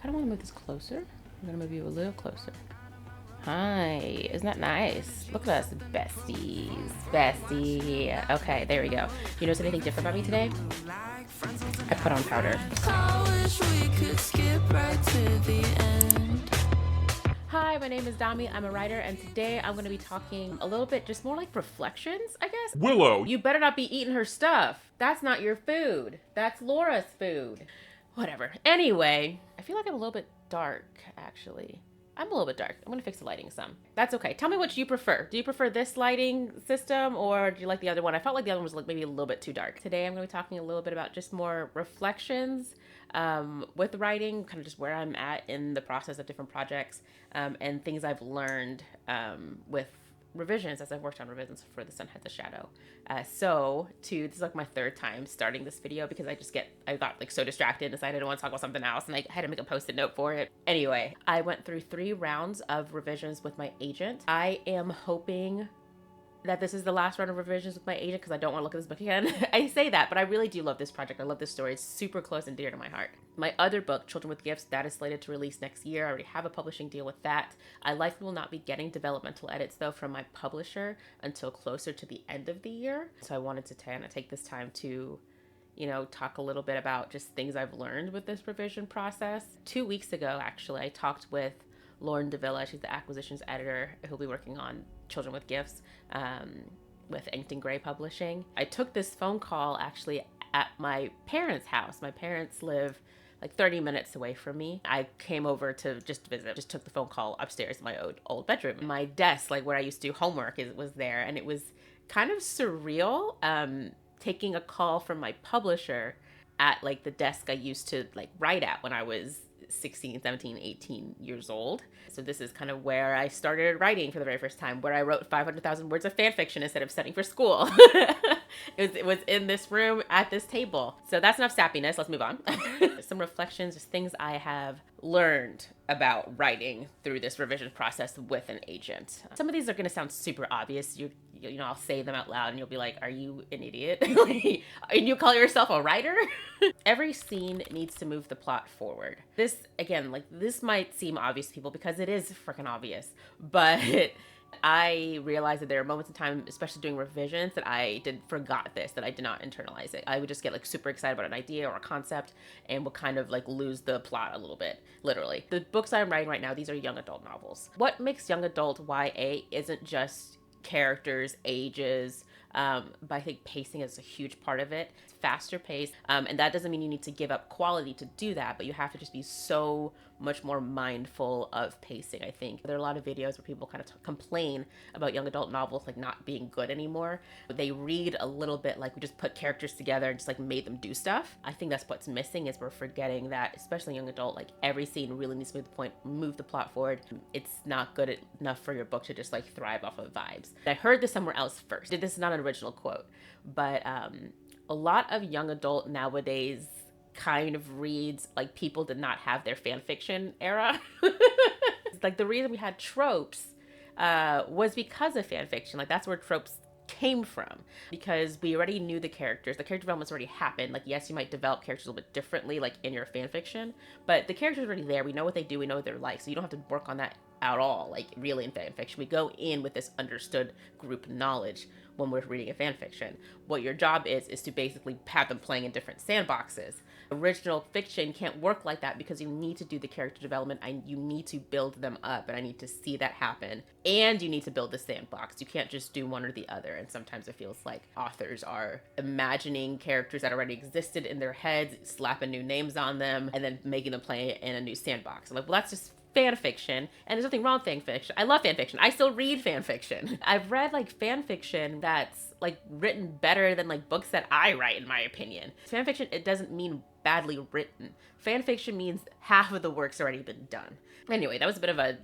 kind of want to move this closer. I'm gonna move you a little closer. Hi, isn't that nice? Look at us, besties. Bestie. Okay, there we go. You notice anything different about me today? I put on powder. Hi, my name is Dami. I'm a writer, and today I'm going to be talking a little bit just more like reflections, I guess. Willow! You better not be eating her stuff. That's not your food. That's Laura's food. Whatever. Anyway, I feel like I'm a little bit dark, actually. I'm a little bit dark. I'm gonna fix the lighting some. That's okay. Tell me what you prefer. Do you prefer this lighting system or do you like the other one? I felt like the other one was like maybe a little bit too dark. Today I'm gonna be talking a little bit about just more reflections with writing, kind of just where I'm at in the process of different projects and things I've learned with revisions as I've worked on revisions for The Sun Has a Shadow. This is like my third time starting this video because I got like so distracted and decided I didn't want to talk about something else and I had to make a post-it note for it. Anyway, I went through 3 rounds of revisions with my agent. I am hoping that this is the last round of revisions with my agent because I don't want to look at this book again. I say that, but I really do love this project. I love this story. It's super close and dear to my heart. My other book, Children with Gifts, that is slated to release next year. I already have a publishing deal with that. I likely will not be getting developmental edits though from my publisher until closer to the end of the year. So I wanted to kind of take this time to talk a little bit about just things I've learned with this revision process. 2 weeks ago, actually, I talked with Lauren Davila. She's the acquisitions editor who'll be working on Children with Gifts with Inked and Gray Publishing. I took this phone call actually at my parents' house. My parents live like 30 minutes away from me. I came over to just visit, just took the phone call upstairs in my old bedroom. My desk, like where I used to do homework, was there, and it was kind of surreal taking a call from my publisher at like the desk I used to like write at when I was 16, 17, 18 years old. So this is kind of where I started writing for the very first time, where I wrote 500,000 words of fan fiction instead of studying for school. It was in this room at this table. So that's enough sappiness. Let's move on. Some reflections, just things I have learned about writing through this revision process with an agent. Some of these are going to sound super obvious. I'll say them out loud and you'll be like, are you an idiot? And you call yourself a writer? Every scene needs to move the plot forward. This, again, this might seem obvious to people because it is freaking obvious, but I realized that there are moments in time, especially doing revisions, that I forgot this, that I did not internalize it. I would just get like super excited about an idea or a concept and would kind of like lose the plot a little bit, literally. The books I'm writing right now, these are young adult novels. What makes young adult YA isn't just characters, ages, but I think pacing is a huge part of it. It's faster paced, and that doesn't mean you need to give up quality to do that, but you have to just be so much more mindful of pacing. I think there are a lot of videos where people kind of complain about young adult novels like not being good anymore. They read a little bit like we just put characters together and just like made them do stuff. I think that's what's missing, is we're forgetting that, especially young adult, like every scene really needs to move the plot forward. It's not good enough for your book to just like thrive off of vibes. I heard this somewhere else first. This is not an original quote, but a lot of young adult nowadays kind of reads like people did not have their fan fiction era. Like the reason we had tropes was because of fan fiction. Like that's where tropes came from, because we already knew the characters. The character development's already happened. Like, yes, you might develop characters a little bit differently like in your fan fiction, but the characters are already there. We know what they do, we know what they're like, so you don't have to work on that at all. Like really in fan fiction, we go in with this understood group knowledge when we're reading a fan fiction. What your job is to basically have them playing in different sandboxes. Original fiction can't work like that because you need to do the character development and you need to build them up, and I need to see that happen, and you need to build the sandbox. You can't just do one or the other, and sometimes it feels like authors are imagining characters that already existed in their heads, slapping new names on them, and then making them play in a new sandbox. I'm like, well, that's just fan fiction, and there's nothing wrong with fan fiction. I love fan fiction. I still read fan fiction. I've read like fan fiction that's like written better than like books that I write, in my opinion. Fan fiction, it doesn't mean badly written. Fan fiction means half of the work's already been done. Anyway, that was a bit of a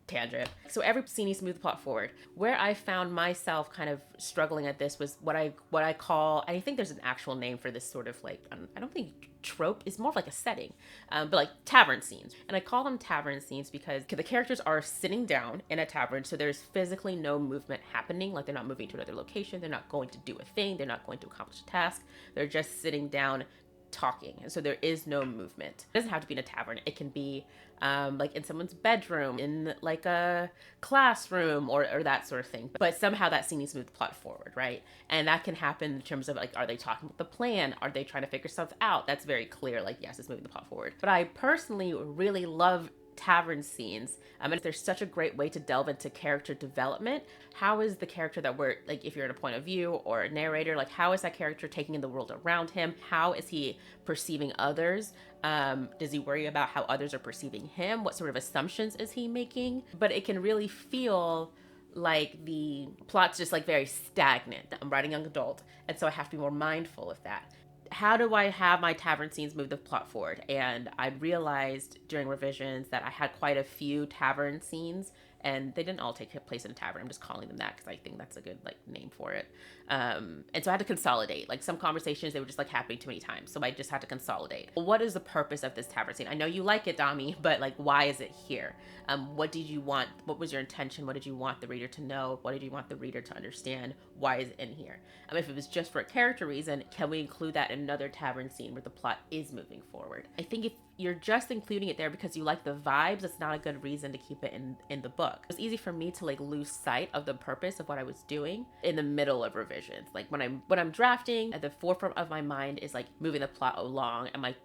tangent. So every scene needs to move the plot forward. Where I found myself kind of struggling at this was what I call, I think there's an actual name for this sort of like, I don't think trope, is more of like a setting, but like tavern scenes. And I call them tavern scenes because the characters are sitting down in a tavern, so there's physically no movement happening. Like they're not moving to another location, they're not going to do a thing, they're not going to accomplish a task, they're just sitting down talking. And so there is no movement. It doesn't have to be in a tavern. It can be like in someone's bedroom, in like a classroom, or that sort of thing. But somehow that scene needs to move the plot forward, right? And that can happen in terms of like, are they talking about the plan? Are they trying to figure stuff out? That's very clear. Like, yes, it's moving the plot forward. But I personally really love tavern scenes. And there's such a great way to delve into character development. How is the character that we're, like, if you're in a point of view or a narrator, like, how is that character taking in the world around him? How is he perceiving others? Does he worry about how others are perceiving him? What sort of assumptions is he making? But it can really feel like the plot's just like very stagnant. I'm writing young adult, and so I have to be more mindful of that. How do I have my tavern scenes move the plot forward? And I realized during revisions that I had quite a few tavern scenes, and they didn't all take place in a tavern. I'm just calling them that because I think that's a good like name for it. And so I had to consolidate. Like some conversations, they were just like happening too many times. So I just had to consolidate. What is the purpose of this tavern scene? I know you like it, Dami, but like, why is it here? What did you want? What was your intention? What did you want the reader to know? What did you want the reader to understand? Why is it in here? If it was just for a character reason, can we include that in another tavern scene where the plot is moving forward? I think if you're just including it there because you like the vibes, it's not a good reason to keep it in the book. It was easy for me to like lose sight of the purpose of what I was doing in the middle of revisions. Like when I'm drafting, at the forefront of my mind is like moving the plot along. Am I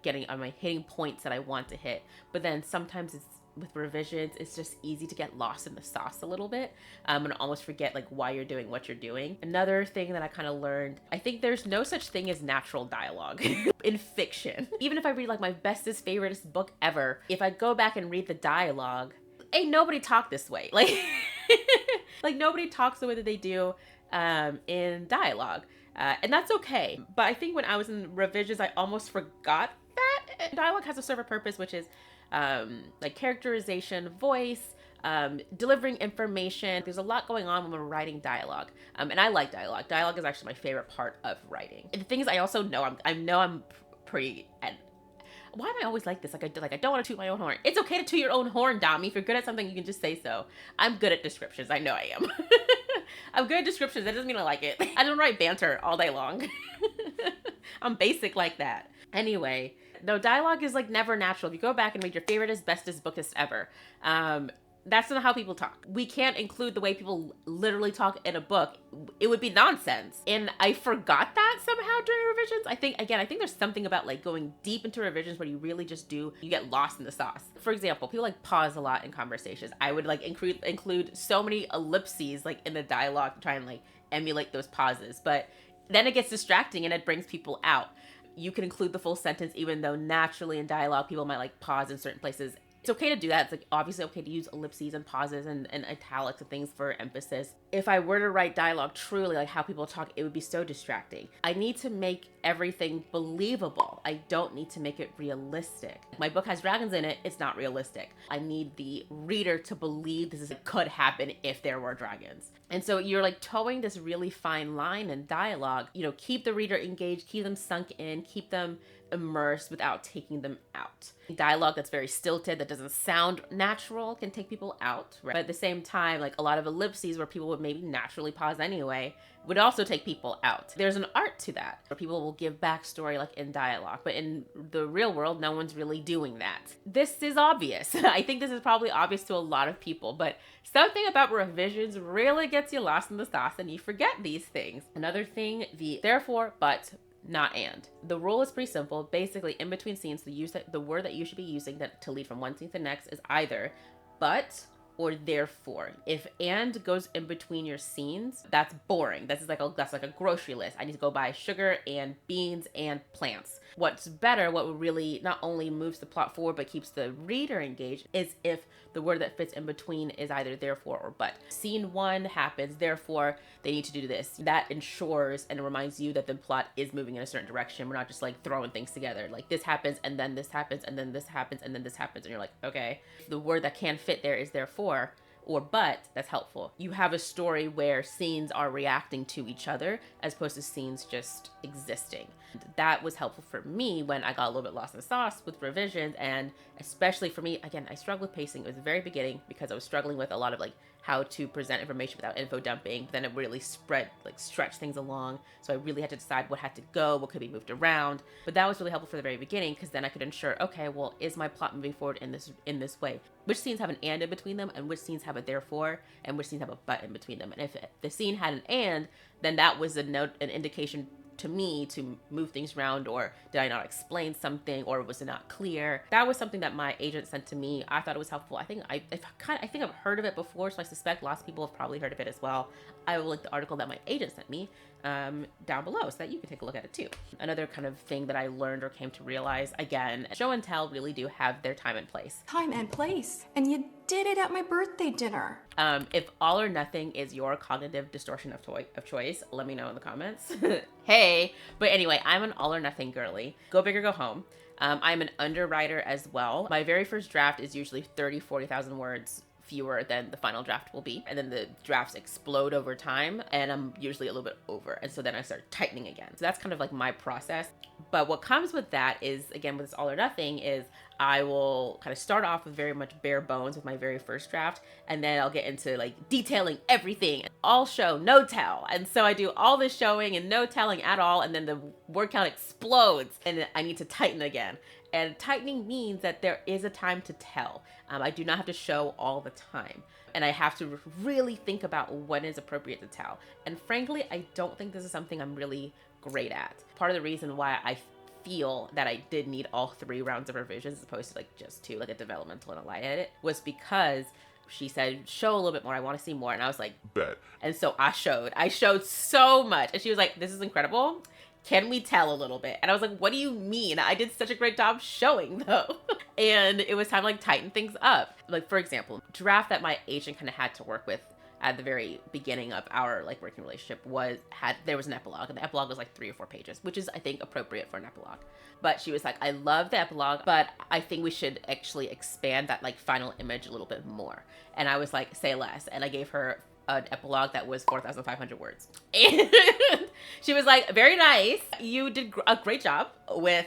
hitting points that I want to hit? But then sometimes with revisions, it's just easy to get lost in the sauce a little bit and almost forget like why you're doing what you're doing. Another thing that I kind of learned, I think there's no such thing as natural dialogue in fiction. Even if I read like my bestest, favoriteest book ever, if I go back and read the dialogue, ain't nobody talk this way. Like, like nobody talks the way that they do in dialogue. And that's okay. But I think when I was in revisions, I almost forgot that dialogue has to serve a purpose, which is like characterization, voice, delivering information. There's a lot going on when we're writing dialogue. And I like dialogue. Dialogue is actually my favorite part of writing. And the thing is, I also know I'm pretty, and why am I always like this? I don't want to toot my own horn. It's okay to toot your own horn, Dami. If you're good at something, you can just say so. I'm good at descriptions. I know I am. I'm good at descriptions. That doesn't mean I like it. I don't write banter all day long. I'm basic like that. Anyway, no, dialogue is like never natural. If you go back and read your favoriteest, bestest, bookest ever, that's not how people talk. We can't include the way people literally talk in a book. It would be nonsense. And I forgot that somehow during revisions. I think there's something about like going deep into revisions where you really just you get lost in the sauce. For example, people like pause a lot in conversations. I would like include so many ellipses like in the dialogue to try and like emulate those pauses. But then it gets distracting and it brings people out. You can include the full sentence, even though naturally in dialogue, people might like pause in certain places. It's okay to do that. It's like obviously okay to use ellipses and pauses and italics and things for emphasis. If I were to write dialogue truly like how people talk, it would be so distracting. I need to make everything believable. I don't need to make it realistic. My book has dragons in it. It's not realistic. I need the reader to believe could happen if there were dragons. And so you're like towing this really fine line in dialogue, keep the reader engaged, keep them sunk in, keep them immersed without taking them out. Dialogue that's very stilted, that doesn't sound natural, can take people out, right? But at the same time, like a lot of ellipses where people would maybe naturally pause anyway would also take people out. There's an art to that, where people will give backstory like in dialogue, but in the real world, no one's really doing that. This is obvious. I think this is probably obvious to a lot of people, but something about revisions really gets you lost in the sauce and you forget these things. Another thing, the therefore, but, not and. The rule is pretty simple. Basically, in between scenes, the word that you should be using to lead from one scene to the next is either but or therefore. If and goes in between your scenes, that's boring. That's like a grocery list. I need to go buy sugar and beans and plants. What's better, what really not only moves the plot forward but keeps the reader engaged, is if the word that fits in between is either therefore or but. Scene 1 happens, therefore they need to do this. That ensures and reminds you that the plot is moving in a certain direction. We're not just like throwing things together. Like this happens and then this happens and then this happens and then this happens. And you're like, okay, the word that can fit there is therefore or but. That's helpful. You have a story where scenes are reacting to each other as opposed to scenes just existing. That was helpful for me when I got a little bit lost in the sauce with revisions, and especially for me, again, I struggled with pacing. It was the very beginning because I was struggling with a lot of like how to present information without info dumping. But then it really stretched things along. So I really had to decide what had to go, what could be moved around. But that was really helpful for the very beginning, because then I could ensure, okay, well, is my plot moving forward in this way? Which scenes have an and in between them, and which scenes have a therefore, and which scenes have a but in between them. And if the scene had an and, then that was an indication to me to move things around, or did I not explain something, or was it not clear? That was something that my agent sent to me. I thought it was helpful. I think I've heard of it before, so I suspect lots of people have probably heard of it as well. I will link the article that my agent sent me down below so that you can take a look at it too. Another kind of thing that I learned or came to realize, again, show and tell really do have their time and place. Time and place. And you did it at my birthday dinner. If all or nothing is your cognitive distortion of choice, let me know in the comments. Hey, but anyway, I'm an all or nothing girly. Go big or go home. I'm an underwriter as well. My very first draft is usually 40,000 words fewer than the final draft will be. And then the drafts explode over time, and I'm usually a little bit over. And so then I start tightening again. So that's kind of like my process. But what comes with that is, again, with this all or nothing, is I will kind of start off with very much bare bones with my very first draft, and then I'll get into like detailing everything, all show, no tell. And so I do all this showing and no telling at all, and then the word count explodes and I need to tighten again. And tightening means that there is a time to tell. I do not have to show all the time. And I have to really think about when is appropriate to tell. And frankly, I don't think this is something I'm really great at. Part of the reason why I feel that I did need all 3 rounds of revisions as opposed to like just 2, like a developmental and a light edit, was because she said, show a little bit more. I want to see more. And I was like, bet. And so I showed so much. And she was like, this is incredible. Can we tell a little bit? And I was like, what do you mean? I did such a great job showing though. And it was time to like tighten things up. Like, for example, draft that my agent kind of had to work with at the very beginning of our like working relationship there was an epilogue, and the epilogue was like 3 or 4 pages, which is I think appropriate for an epilogue. But she was like, I love the epilogue, but I think we should actually expand that like final image a little bit more. And I was like, say less. And I gave her an epilogue that was 4,500 words. And she was like, very nice. You did a great job with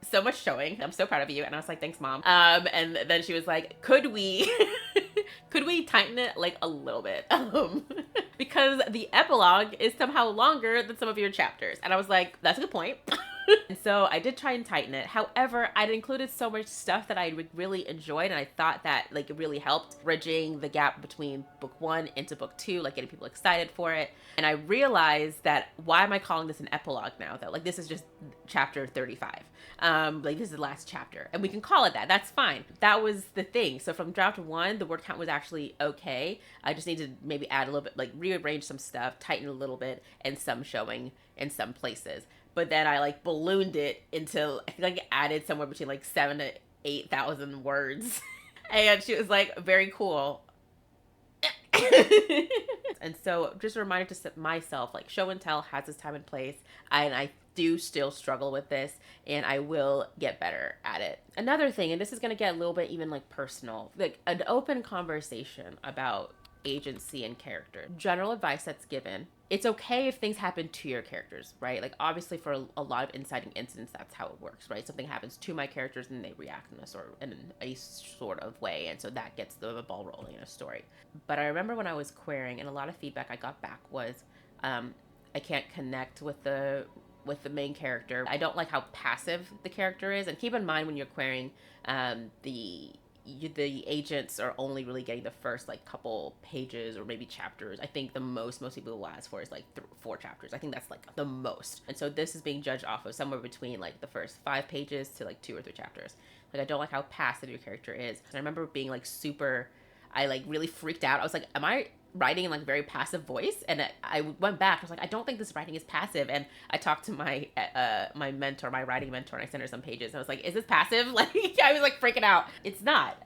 so much showing. I'm so proud of you. And I was like, thanks, Mom. And then she was like, could we tighten it like a little bit? Because the epilogue is somehow longer than some of your chapters. And I was like, that's a good point. And so I did try and tighten it. However, I'd included so much stuff that I really enjoyed, and I thought that like it really helped bridging the gap between book 1 into book 2, like getting people excited for it. And I realized that, why am I calling this an epilogue now though? Like, this is just chapter 35. Like, this is the last chapter, and we can call it that. That's fine. That was the thing. So from draft 1, the word count was actually okay. I just need to maybe add a little bit, like rearrange some stuff, tighten a little bit, and some showing in some places. But then I like ballooned it until I think I added somewhere between like 7,000 to 8,000 words. And she was like, very cool. And so just a reminder to myself, like, show and tell has its time and place. And I do still struggle with this, and I will get better at it. Another thing, and this is going to get a little bit even like personal, like an open conversation about agency and character. General advice that's given. It's okay if things happen to your characters, right? Like, obviously for a lot of inciting incidents, that's how it works, right? Something happens to my characters and they react in a sort of way. And so that gets the ball rolling in a story. But I remember when I was querying, and a lot of feedback I got back was, I can't connect with the main character. I don't like how passive the character is. And keep in mind when you're querying, the agents are only really getting the first like couple pages or maybe chapters. I think the most people will ask for is like 4 chapters. I think that's like the most. And so this is being judged off of somewhere between like the first 5 pages to like 2 or 3 chapters. Like, I don't like how passive your character is. And I remember being like I like really freaked out. I was like, am I writing in like very passive voice? And I went back. I was like, I don't think this writing is passive. And I talked to my my mentor, my writing mentor, and I sent her some pages. And I was like, is this passive? Like, I was like freaking out. It's not.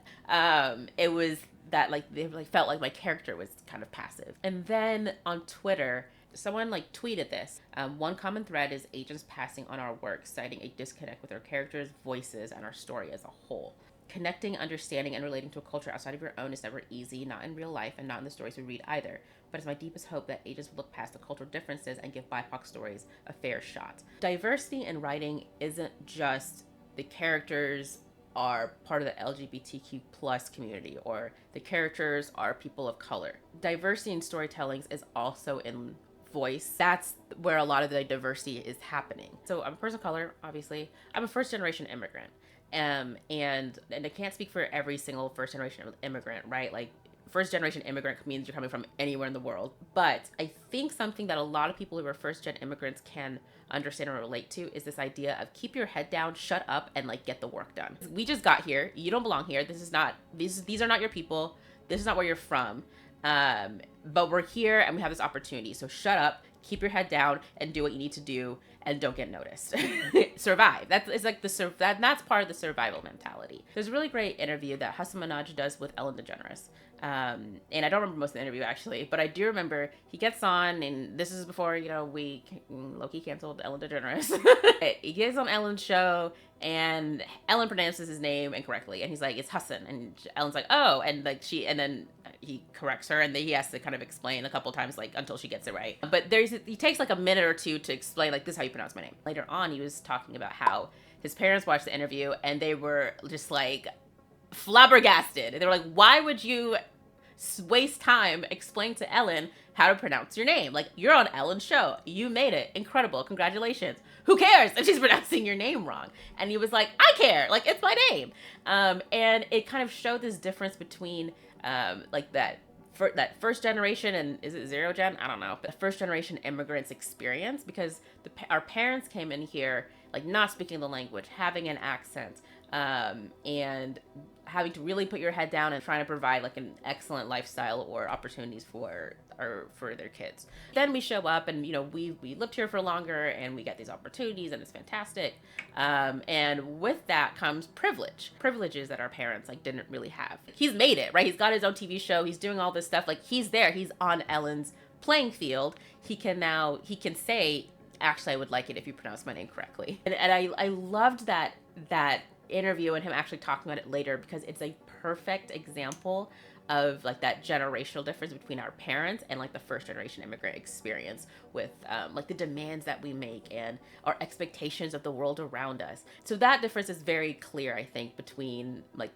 It was that like they like felt like my character was kind of passive. And then on Twitter, someone like tweeted this. One common thread is agents passing on our work, citing a disconnect with our characters, voices, and our story as a whole. Connecting, understanding, and relating to a culture outside of your own is never easy, not in real life and not in the stories we read either. But it's my deepest hope that agents will look past the cultural differences and give BIPOC stories a fair shot. Diversity in writing isn't just the characters are part of the LGBTQ plus community, or the characters are people of color. Diversity in storytellings is also in voice. That's where a lot of the diversity is happening. So I'm a person of color, obviously. I'm a first generation immigrant. And I can't speak for every single first generation immigrant, right? Like, first generation immigrant means you're coming from anywhere in the world. But I think something that a lot of people who are first gen immigrants can understand or relate to is this idea of keep your head down, shut up, and like get the work done. We just got here. You don't belong here. These are not your people. This is not where you're from. But we're here and we have this opportunity. So shut up, keep your head down, and do what you need to do, and don't get noticed. Survive. That's part of the survival mentality. There's a really great interview that Hassan Minhaj does with Ellen DeGeneres. And I don't remember most of the interview actually, but I do remember he gets on, and this is before, we low-key canceled Ellen DeGeneres. He gets on Ellen's show, and Ellen pronounces his name incorrectly, and he's like, it's Hassan, and Ellen's like, oh, and like and then he corrects her, and then he has to kind of explain a couple times, like, until she gets it right. But he takes like a minute or two to explain, like, this is how you pronounce my name. Later on, he was talking about how his parents watched the interview, and they were just like flabbergasted. They were like, why would you waste time explaining to Ellen how to pronounce your name? Like, you're on Ellen's show. You made it. Incredible. Congratulations. Who cares if she's pronouncing your name wrong? And he was like, I care. Like, it's my name. And it kind of showed this difference between like that first generation, and is it zero gen? I don't know. But first generation immigrants experience, because our parents came in here like not speaking the language, having an accent, and having to really put your head down and trying to provide like an excellent lifestyle or opportunities for their kids. Then we show up, and we lived here for longer, and we get these opportunities, and it's fantastic. And with that comes privileges that our parents like didn't really have. He's made it, right? He's got his own TV show. He's doing all this stuff. Like, he's there. He's on Ellen's playing field. He can say, actually, I would like it if you pronounce my name correctly. And I loved that interview and him actually talking about it later, because it's a perfect example of like that generational difference between our parents and like the first generation immigrant experience with like the demands that we make and our expectations of the world around us. So that difference is very clear, I think, between like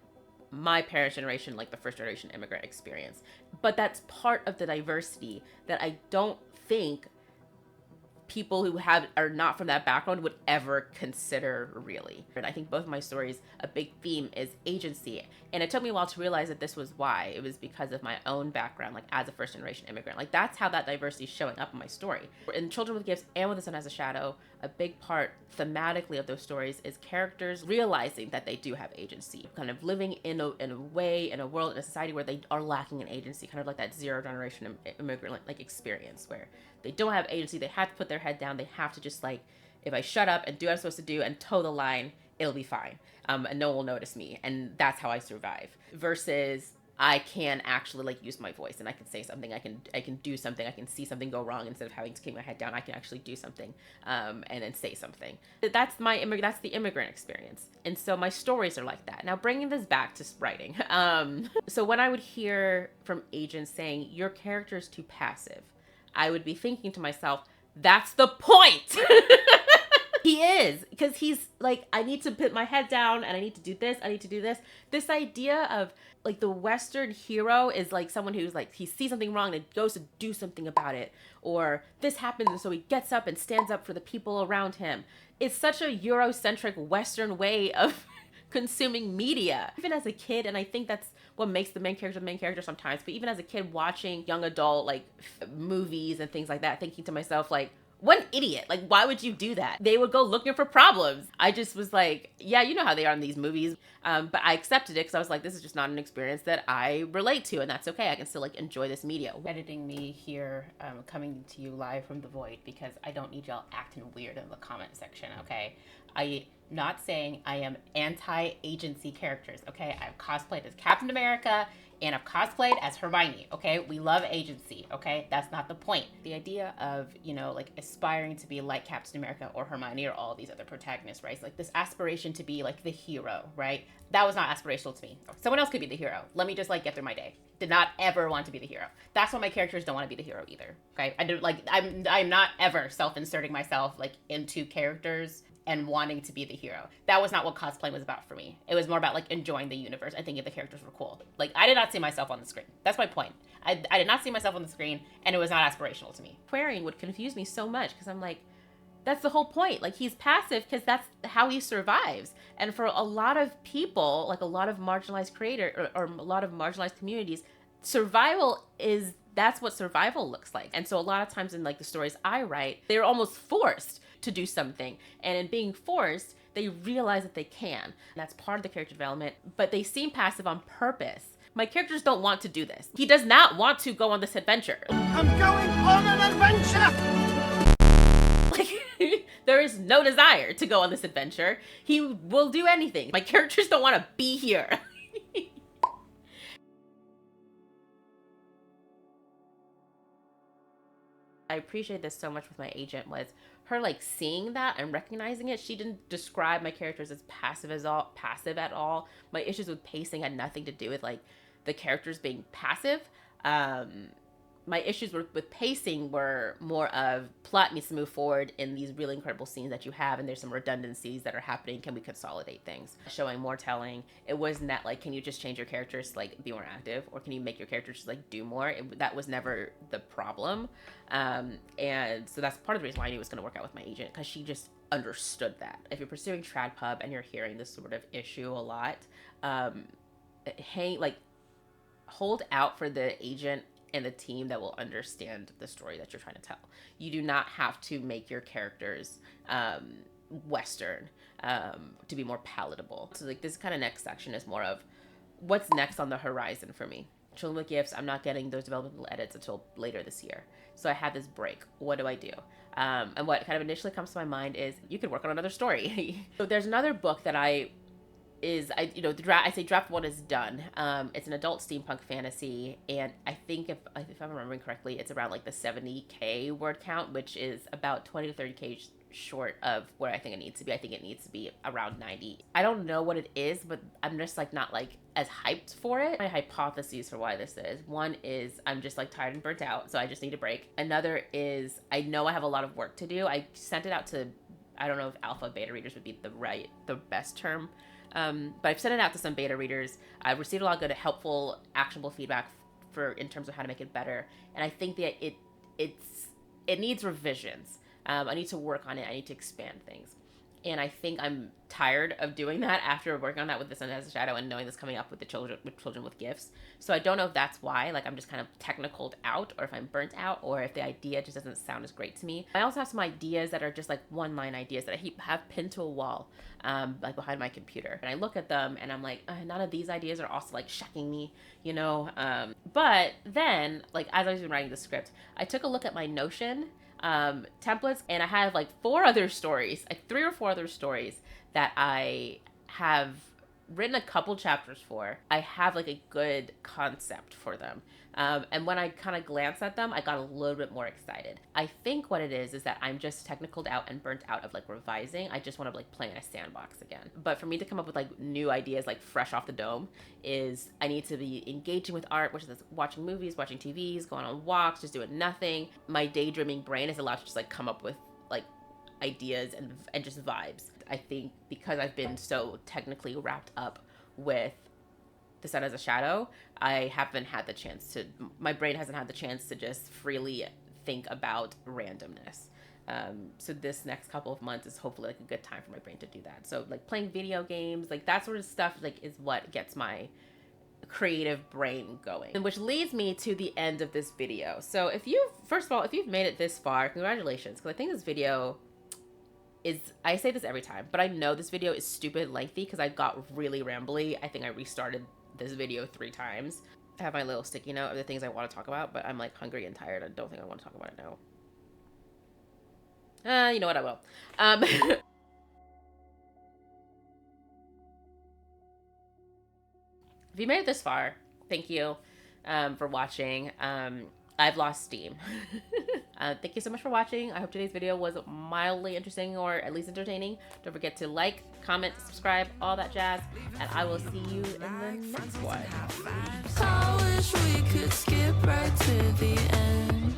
my parents' generation, like the first generation immigrant experience. But that's part of the diversity that I don't think people who are not from that background would ever consider, really. And I think both of my stories, a big theme is agency. And it took me a while to realize that this was why. It was because of my own background, like as a first generation immigrant. Like, that's how that diversity is showing up in my story. In Children with Gifts and With the Sun as a Shadow, a big part thematically of those stories is characters realizing that they do have agency, kind of living in a way, in a world, in a society where they are lacking in agency, kind of like that zero generation immigrant like experience where they don't have agency. They have to put their head down. They have to just like, if I shut up and do what I'm supposed to do and toe the line, it'll be fine. And no one will notice me. And that's how I survive. Versus I can actually like use my voice, and I can say something. I can do something. I can see something go wrong. Instead of having to keep my head down, I can actually do something and then say something. That's the immigrant experience. And so my stories are like that. Now, bringing this back to writing. So when I would hear from agents saying your character is too passive, I would be thinking to myself, that's the point. He is, because he's like, I need to put my head down and I need to do this. I need to do this. This idea of like the Western hero is like someone who's like, he sees something wrong and goes to do something about it. Or this happens, and so he gets up and stands up for the people around him. It's such a Eurocentric Western way of consuming media. Even as a kid, and I think that's what makes the main character sometimes, but even as a kid watching young adult like movies and things like that, thinking to myself like, what an idiot. Like, why would you do that? They would go looking for problems. I just was like, yeah, you know how they are in these movies. But I accepted it because I was like, this is just not an experience that I relate to, and that's okay. I can still like enjoy this media. Editing me here, coming to you live from the void, because I don't need y'all acting weird in the comment section, okay? I'm not saying I am anti-agency characters, okay? I've cosplayed as Captain America, and I've cosplayed as Hermione, okay? We love agency, okay? That's not the point. The idea of, like aspiring to be like Captain America or Hermione or all these other protagonists, right? Like this aspiration to be like the hero, right? That was not aspirational to me. Someone else could be the hero. Let me just like get through my day. Did not ever want to be the hero. That's why my characters don't want to be the hero either, okay? I'm not ever self-inserting myself like into characters and wanting to be the hero. That was not what cosplaying was about for me. It was more about like enjoying the universe and thinking the characters were cool. Like I did not see myself on the screen. That's my point. I did not see myself on the screen, and it was not aspirational to me. Querying would confuse me so much because I'm like, that's the whole point. Like he's passive because that's how he survives. And for a lot of people, like a lot of marginalized or a lot of marginalized communities, survival is, that's what survival looks like. And so a lot of times in like the stories I write, they're almost forced to do something. And in being forced, they realize that they can. And that's part of the character development, but they seem passive on purpose. My characters don't want to do this. He does not want to go on this adventure. I'm going on an adventure! Like, there is no desire to go on this adventure. He will do anything. My characters don't want to be here. I appreciate this so much with my agent was her like seeing that and recognizing it. She didn't describe my characters as passive at all. My issues with pacing had nothing to do with like the characters being passive. My issues with pacing were more of plot needs to move forward in these really incredible scenes that you have, and there's some redundancies that are happening. Can we consolidate things? Showing more telling. It wasn't that like, can you just change your characters to like be more active, or can you make your characters just like do more? That was never the problem. And so that's part of the reason why I knew it was going to work out with my agent, because she just understood that. If you're pursuing trad pub and you're hearing this sort of issue a lot, hold out for the agent and the team that will understand the story that you're trying to tell. You do not have to make your characters Western to be more palatable. So like this kind of next section is more of what's next on the horizon for me. Children with Gifts, I'm not getting those developmental edits until later this year. So I had this break. What do I do? And what kind of initially comes to my mind is you could work on another story. So there's another book that I say draft 1 is done. It's an adult steampunk fantasy, and I think if I'm remembering correctly, it's around like the 70K word count, which is about 20 to 30K short of where I think it needs to be. I think it needs to be around 90. I don't know what it is, but I'm just like not like as hyped for it. My hypotheses for why this is: one is I'm just like tired and burnt out, so I just need a break. Another is I know I have a lot of work to do. I sent it out to, I don't know if alpha beta readers would be the best term. But I've sent it out to some beta readers. I've received a lot of good, helpful, actionable feedback in terms of how to make it better. And I think that it needs revisions. I need to work on it. I need to expand things. And I think I'm tired of doing that after working on that with The Sun Has a Shadow and knowing this coming up with Children with Gifts. So I don't know if that's why, like I'm just kind of technicaled out, or if I'm burnt out, or if the idea just doesn't sound as great to me. I also have some ideas that are just like one-line ideas that I have pinned to a wall, like behind my computer. And I look at them and I'm like, none of these ideas are also like shocking me, you know? But then, like as I was writing the script, I took a look at my Notion templates, and I have like 3 or 4 other stories that I have written a couple chapters for. I have like a good concept for them. And when I kind of glanced at them, I got a little bit more excited. I think what it is that I'm just technicaled out and burnt out of like revising. I just want to like play in a sandbox again. But for me to come up with like new ideas, like fresh off the dome, is I need to be engaging with art, which is watching movies, watching TVs, going on walks, just doing nothing. My daydreaming brain is allowed to just like come up with like ideas and just vibes. I think because I've been so technically wrapped up with The Sun Has a Shadow, my brain hasn't had the chance to just freely think about randomness. So this next couple of months is hopefully like a good time for my brain to do that. So like playing video games, like that sort of stuff, like is what gets my creative brain going. And which leads me to the end of this video. So first of all, if you've made it this far, congratulations, because I think this video I say this every time, but I know this video is stupid lengthy because I got really rambly. I think I restarted this video 3 times. I have my little sticky note of the things I want to talk about, but I'm like hungry and tired. I don't think I want to talk about it now. You know what, I will. If you made it this far, thank you for watching. I've lost steam. Thank you so much for watching. I hope today's video was mildly interesting, or at least entertaining. Don't forget to like, comment, subscribe, all that jazz, and I will see you in the next one. I wish we could skip right to the end.